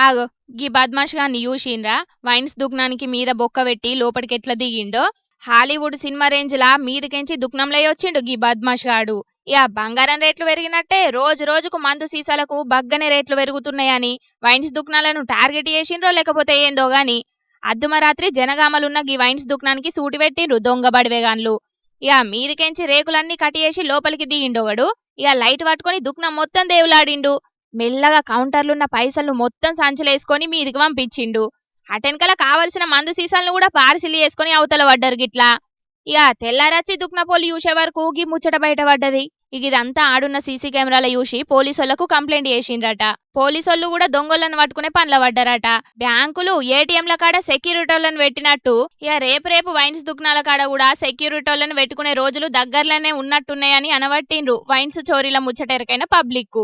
ఆగో గీ బద్మాష్ గాన్ని చూసిండ్రా వైన్స్ దుకాణానికి మీద బొక్క పెట్టి లోపలికి ఎట్లా దిగిండో. హాలీవుడ్ సినిమా రేంజ్ లా మీదకెంచి దుకాణంలో వచ్చిండు గీ బద్మాష్ గాడు. ఇక బంగారం రేట్లు పెరిగినట్టే రోజు రోజుకు మందు సీసాలకు బగ్గనే రేట్లు పెరుగుతున్నాయని వైన్స్ దుకాణాలను టార్గెట్ చేసిండ్రో లేకపోతే ఏందో గాని అద్దుమరాత్రి జనగామలున్న గీ వైన్స్ దుకాణానికి సూటి పెట్టిండ్రు దొంగ బడివేగాన్లు. ఇక మీదికెంచి రేకులన్నీ కటియేసి లోపలికి దిగిండోగడు. ఇక లైట్ పట్టుకొని దుకాణం మొత్తం దేవులాడిండు. మెల్లగా కౌంటర్లున్న పైసలు మొత్తం సంచులేసుకొని మీదికి పంపించిండు. అటెనకల కావలసిన మందు సీసాలను కూడా పార్సిల్ చేసుకొని అవతల పడ్డారు గిట్లా. ఇక తెల్లారచ్చి దుక్నపోలు చూసే వరకు గీ ముచ్చట బయటపడ్డది. ఇక ఇదంతా ఆడున్న సీసీ కెమెరాల చూసి పోలీసులకు కంప్లైంట్ చేసిండ్రట. పోలీసోళ్ళు కూడా దొంగలను పట్టుకునే పనిలో పడ్డారట. బ్యాంకులు ఏటీఎంల కాడ సెక్యూరిటీలను పెట్టినట్టు ఇక రేపు వైన్స్ దుకాణాల కాడ కూడా సెక్యూరిటీలను పెట్టుకునే రోజులు దగ్గరలోనే ఉన్నట్టున్నాయని అనబట్టిండ్రు వైన్స్ చోరీల ముచ్చటెరకైన పబ్లిక్.